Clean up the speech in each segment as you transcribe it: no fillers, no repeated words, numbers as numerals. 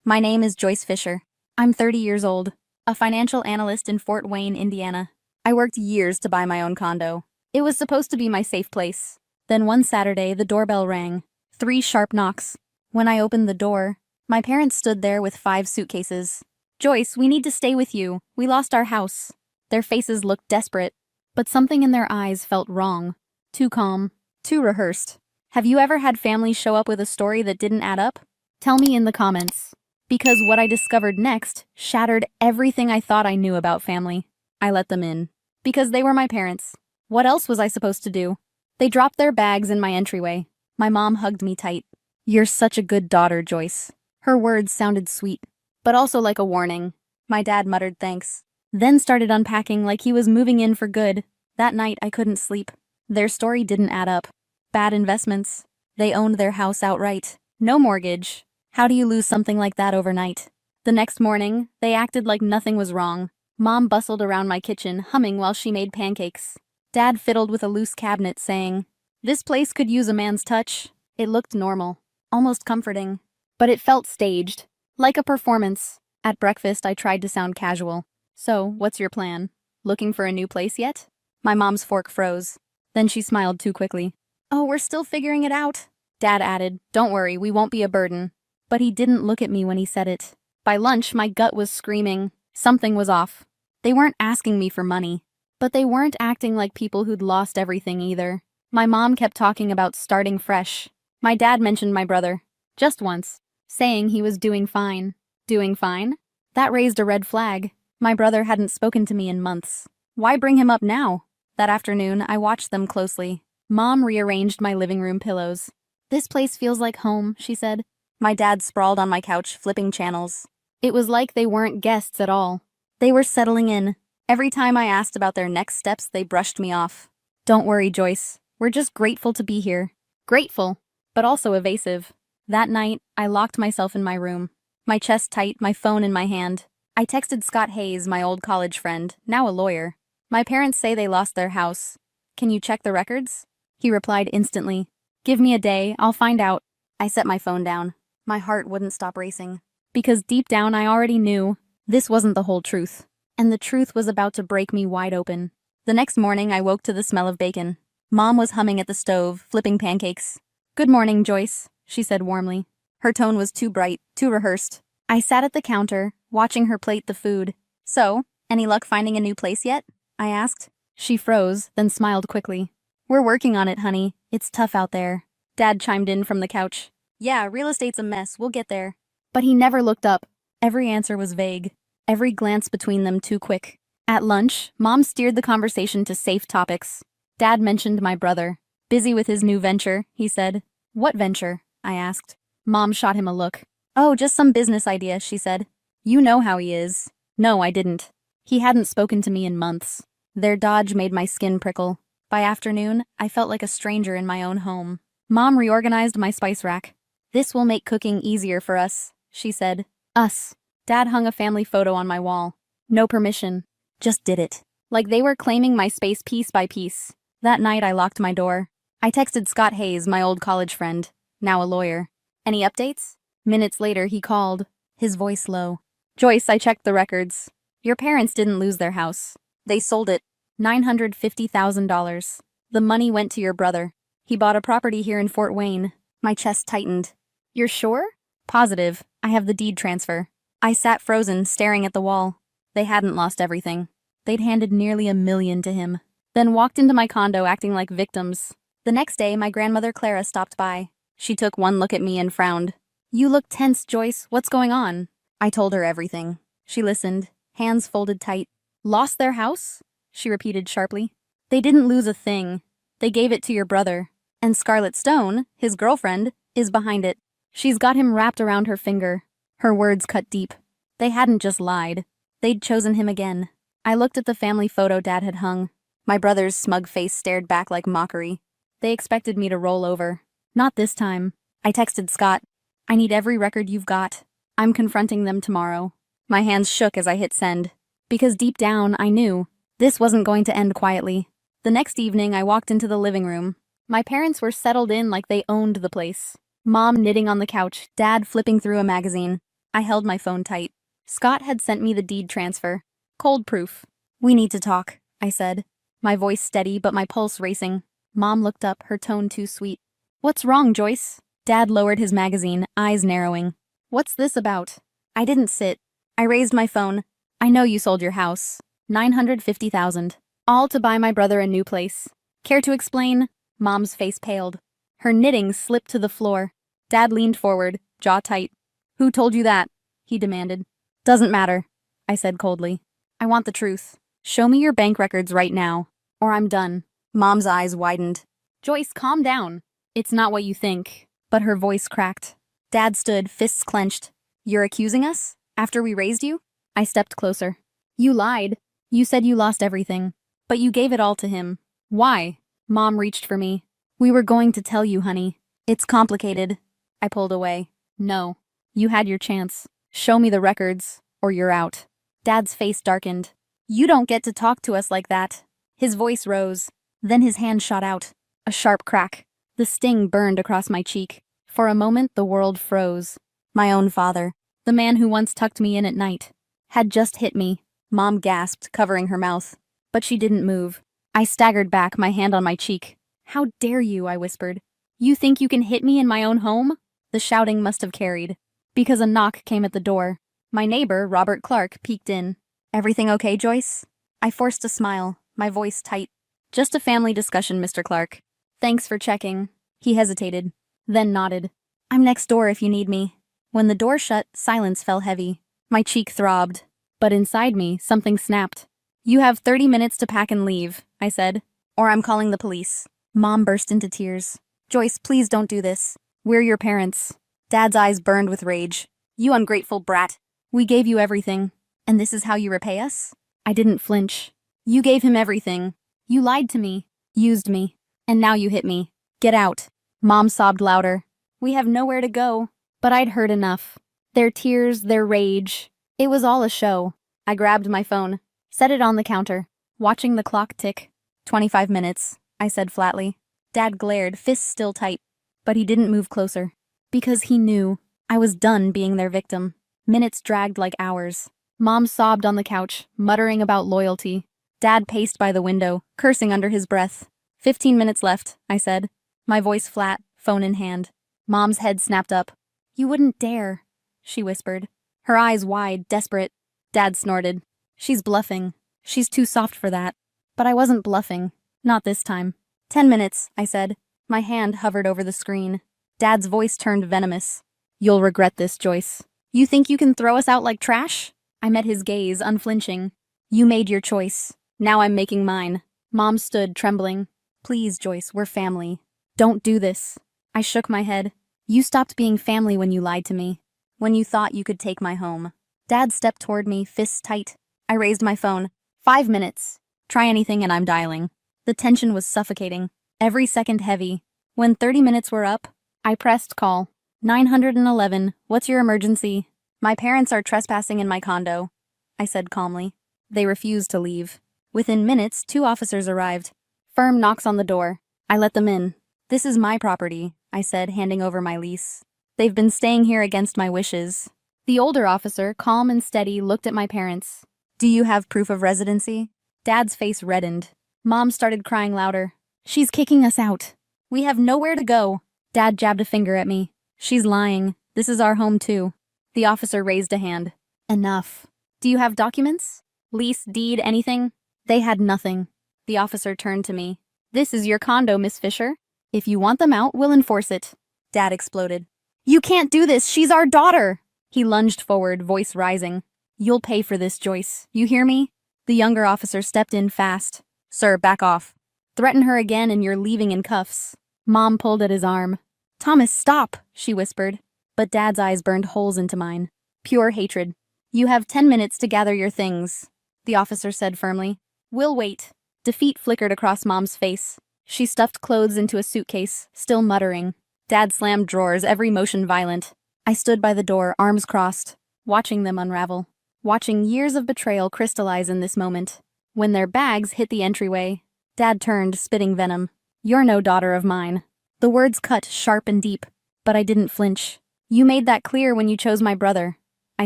My name is Joyce Fisher. I'm 30 years old, a financial analyst in Fort Wayne, Indiana. I worked years to buy my own condo. It was supposed to be my safe place. Then one Saturday, the doorbell rang. 3 sharp knocks. When I opened the door, my parents stood there with 5 suitcases. "Joyce, we need to stay with you. We lost our house." Their faces looked desperate, but something in their eyes felt wrong. Too calm, too rehearsed. Have you ever had family show up with a story that didn't add up? Tell me in the comments. Because what I discovered next shattered everything I thought I knew about family. I let them in. Because they were my parents. What else was I supposed to do? They dropped their bags in my entryway. My mom hugged me tight. "You're such a good daughter, Joyce." Her words sounded sweet, but also like a warning. My dad muttered thanks, then started unpacking like he was moving in for good. That night, I couldn't sleep. Their story didn't add up. Bad investments. They owned their house outright. No mortgage. How do you lose something like that overnight? The next morning, they acted like nothing was wrong. Mom bustled around my kitchen, humming while she made pancakes. Dad fiddled with a loose cabinet, saying, "This place could use a man's touch." It looked normal, almost comforting, but it felt staged, like a performance. At breakfast, I tried to sound casual. "So, what's your plan? Looking for a new place yet?" My mom's fork froze. Then she smiled too quickly. "Oh, we're still figuring it out." Dad added, "Don't worry, we won't be a burden." But he didn't look at me when he said it. By lunch, my gut was screaming. Something was off. They weren't asking me for money, but they weren't acting like people who'd lost everything either. My mom kept talking about starting fresh. My dad mentioned my brother, just once, saying he was doing fine. Doing fine? That raised a red flag. My brother hadn't spoken to me in months. Why bring him up now? That afternoon, I watched them closely. Mom rearranged my living room pillows. "This place feels like home," she said. My dad sprawled on my couch, flipping channels. It was like they weren't guests at all. They were settling in. Every time I asked about their next steps, they brushed me off. "Don't worry, Joyce. We're just grateful to be here." Grateful, but also evasive. That night, I locked myself in my room. My chest tight, my phone in my hand. I texted Scott Hayes, my old college friend, now a lawyer. "My parents say they lost their house. Can you check the records?" He replied instantly. "Give me a day, I'll find out." I set my phone down. My heart wouldn't stop racing. Because deep down I already knew this wasn't the whole truth. And the truth was about to break me wide open. The next morning I woke to the smell of bacon. Mom was humming at the stove, flipping pancakes. "Good morning, Joyce," she said warmly. Her tone was too bright, too rehearsed. I sat at the counter, watching her plate the food. "So, any luck finding a new place yet?" I asked. She froze, then smiled quickly. "We're working on it, honey. It's tough out there." Dad chimed in from the couch. "Yeah, real estate's a mess. We'll get there." But he never looked up. Every answer was vague. Every glance between them too quick. At lunch, Mom steered the conversation to safe topics. Dad mentioned my brother. "Busy with his new venture," he said. "What venture?" I asked. Mom shot him a look. "Oh, just some business idea," she said. "You know how he is." No, I didn't. He hadn't spoken to me in months. Their dodge made my skin prickle. By afternoon, I felt like a stranger in my own home. Mom reorganized my spice rack. "This will make cooking easier for us," she said. Us. Dad hung a family photo on my wall. No permission. Just did it. Like they were claiming my space piece by piece. That night I locked my door. I texted Scott Hayes, my old college friend, now a lawyer. "Any updates?" Minutes later he called, his voice low. "Joyce, I checked the records. Your parents didn't lose their house. They sold it. $950,000. The money went to your brother. He bought a property here in Fort Wayne." My chest tightened. "You're sure?" "Positive. I have the deed transfer." I sat frozen, staring at the wall. They hadn't lost everything. They'd handed nearly $1 million to him. Then walked into my condo acting like victims. The next day, my grandmother Clara stopped by. She took one look at me and frowned. "You look tense, Joyce. What's going on?" I told her everything. She listened, hands folded tight. "Lost their house?" she repeated sharply. "They didn't lose a thing. They gave it to your brother. And Scarlett Stone, his girlfriend, is behind it. She's got him wrapped around her finger." Her words cut deep. They hadn't just lied. They'd chosen him again. I looked at the family photo Dad had hung. My brother's smug face stared back like mockery. They expected me to roll over. Not this time. I texted Scott. "I need every record you've got. I'm confronting them tomorrow." My hands shook as I hit send. Because deep down, I knew this wasn't going to end quietly. The next evening, I walked into the living room. My parents were settled in like they owned the place. Mom knitting on the couch, Dad flipping through a magazine. I held my phone tight. Scott had sent me the deed transfer. Cold proof. We need to talk, I said, my voice steady but my pulse racing. Mom looked up, her tone too sweet. What's wrong, Joyce? Dad lowered his magazine, eyes narrowing. What's this about? I didn't sit. I raised my phone. I know you sold your house. $950,000. All to buy my brother a new place. Care to explain? Mom's face paled. Her knitting slipped to the floor. Dad leaned forward, jaw tight. Who told you that? He demanded. Doesn't matter, I said coldly. I want the truth. Show me your bank records right now, or I'm done. Mom's eyes widened. Joyce, calm down. It's not what you think. But her voice cracked. Dad stood, fists clenched. You're accusing us? After we raised you? I stepped closer. You lied. You said you lost everything. But you gave it all to him. Why? Mom reached for me. We were going to tell you, honey. It's complicated. I pulled away. No. You had your chance. Show me the records, or you're out. Dad's face darkened. You don't get to talk to us like that. His voice rose. Then his hand shot out. A sharp crack. The sting burned across my cheek. For a moment, the world froze. My own father, the man who once tucked me in at night, had just hit me. Mom gasped, covering her mouth. But she didn't move. I staggered back, my hand on my cheek. How dare you, I whispered. You think you can hit me in my own home? The shouting must have carried. Because a knock came at the door. My neighbor, Robert Clark, peeked in. Everything okay, Joyce? I forced a smile, my voice tight. Just a family discussion, Mr. Clark. Thanks for checking. He hesitated, then nodded. I'm next door if you need me. When the door shut, silence fell heavy. My cheek throbbed. But inside me, something snapped. You have 30 minutes to pack and leave, I said. Or I'm calling the police. Mom burst into tears. Joyce, please don't do this. We're your parents. Dad's eyes burned with rage. You ungrateful brat. We gave you everything. And this is how you repay us? I didn't flinch. You gave him everything. You lied to me. Used me. And now you hit me. Get out. Mom sobbed louder. We have nowhere to go. But I'd heard enough. Their tears, their rage. It was all a show. I grabbed my phone. Set it on the counter. Watching the clock tick. 25 minutes, I said flatly. Dad glared, fists still tight. But he didn't move closer. Because he knew. I was done being their victim. Minutes dragged like hours. Mom sobbed on the couch, muttering about loyalty. Dad paced by the window, cursing under his breath. 15 minutes left, I said. My voice flat, phone in hand. Mom's head snapped up. You wouldn't dare, she whispered. Her eyes wide, desperate. Dad snorted. She's bluffing. She's too soft for that. But I wasn't bluffing. Not this time. 10 minutes, I said. My hand hovered over the screen. Dad's voice turned venomous. You'll regret this, Joyce. You think you can throw us out like trash? I met his gaze, unflinching. You made your choice. Now I'm making mine. Mom stood, trembling. Please, Joyce, we're family. Don't do this. I shook my head. You stopped being family when you lied to me. When you thought you could take my home. Dad stepped toward me, fists tight. I raised my phone. 5 minutes. Try anything and I'm dialing. The tension was suffocating. Every second heavy. When 30 minutes were up, I pressed call. 911, what's your emergency? My parents are trespassing in my condo, I said calmly. They refused to leave. Within minutes, 2 officers arrived. Firm knocks on the door. I let them in. This is my property, I said, handing over my lease. They've been staying here against my wishes. The older officer, calm and steady, looked at my parents. Do you have proof of residency? Dad's face reddened. Mom started crying louder. She's kicking us out. We have nowhere to go. Dad jabbed a finger at me. She's lying. This is our home too. The officer raised a hand. Enough. Do you have documents? Lease, deed, anything? They had nothing. The officer turned to me. This is your condo, Miss Fisher. If you want them out, we'll enforce it. Dad exploded. You can't do this. She's our daughter. He lunged forward, voice rising. You'll pay for this, Joyce. You hear me? The younger officer stepped in fast. Sir, back off. Threaten her again and you're leaving in cuffs. Mom pulled at his arm. Thomas, stop, she whispered. But Dad's eyes burned holes into mine. Pure hatred. You have 10 minutes to gather your things, the officer said firmly. We'll wait. Defeat flickered across Mom's face. She stuffed clothes into a suitcase, still muttering. Dad slammed drawers, every motion violent. I stood by the door, arms crossed, watching them unravel. Watching years of betrayal crystallize in this moment. When their bags hit the entryway, Dad turned, spitting venom. You're no daughter of mine. The words cut sharp and deep, but I didn't flinch. You made that clear when you chose my brother. I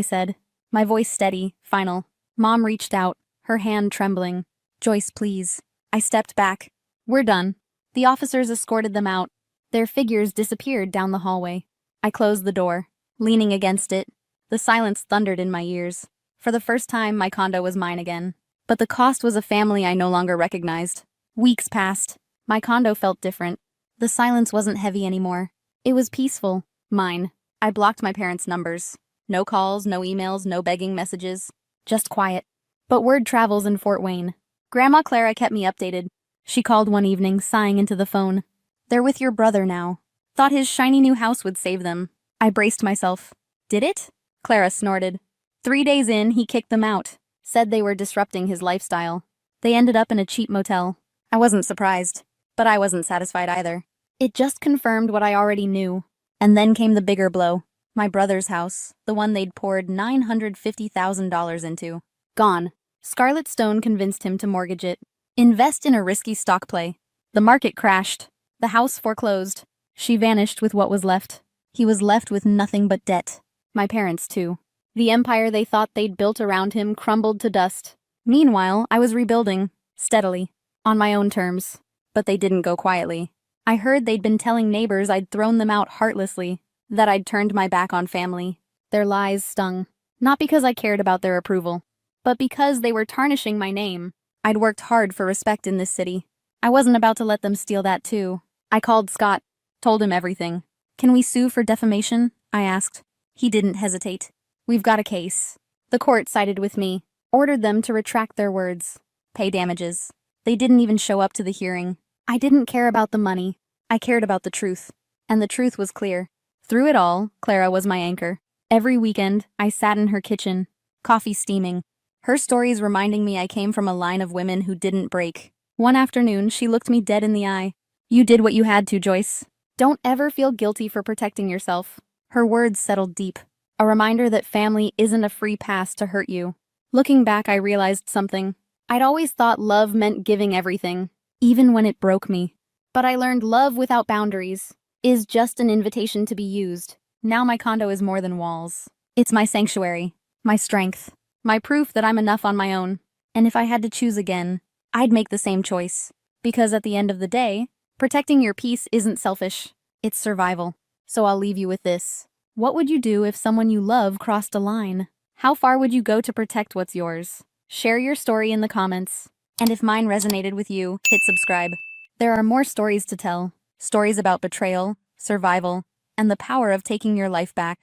said, my voice steady, final. Mom reached out, her hand trembling. Joyce, please. I stepped back. We're done. The officers escorted them out. Their figures disappeared down the hallway. I closed the door, leaning against it. The silence thundered in my ears. For the first time, my condo was mine again. But the cost was a family I no longer recognized. Weeks passed. My condo felt different. The silence wasn't heavy anymore. It was peaceful. Mine. I blocked my parents' numbers. No calls, no emails, no begging messages. Just quiet. But word travels in Fort Wayne. Grandma Clara kept me updated. She called one evening, sighing into the phone. They're with your brother now. Thought his shiny new house would save them. I braced myself. Did it? Clara snorted. 3 days in, he kicked them out. Said they were disrupting his lifestyle. They ended up in a cheap motel. I wasn't surprised. But I wasn't satisfied either. It just confirmed what I already knew. And then came the bigger blow. My brother's house, the one they'd poured $950,000 into. Gone. Scarlet Stone convinced him to mortgage it. Invest in a risky stock play. The market crashed. The house foreclosed. She vanished with what was left. He was left with nothing but debt. My parents, too. The empire they thought they'd built around him crumbled to dust. Meanwhile, I was rebuilding, steadily, on my own terms. But they didn't go quietly. I heard they'd been telling neighbors I'd thrown them out heartlessly, that I'd turned my back on family. Their lies stung. Not because I cared about their approval, but because they were tarnishing my name. I'd worked hard for respect in this city. I wasn't about to let them steal that too. I called Scott, told him everything. Can we sue for defamation? I asked. He didn't hesitate. We've got a case. The court sided with me, ordered them to retract their words, pay damages. They didn't even show up to the hearing. I didn't care about the money. I cared about the truth. And the truth was clear. Through it all, Clara was my anchor. Every weekend, I sat in her kitchen, coffee steaming, her stories reminding me I came from a line of women who didn't break. One afternoon, she looked me dead in the eye. You did what you had to, Joyce. Don't ever feel guilty for protecting yourself. Her words settled deep. A reminder that family isn't a free pass to hurt you. Looking back, I realized something. I'd always thought love meant giving everything, even when it broke me. But I learned love without boundaries is just an invitation to be used. Now my condo is more than walls. It's my sanctuary, my strength, my proof that I'm enough on my own. And if I had to choose again, I'd make the same choice. Because at the end of the day, protecting your peace isn't selfish. It's survival. So I'll leave you with this. What would you do if someone you love crossed a line? How far would you go to protect what's yours? Share your story in the comments. And if mine resonated with you, hit subscribe. There are more stories to tell. Stories about betrayal, survival, and the power of taking your life back.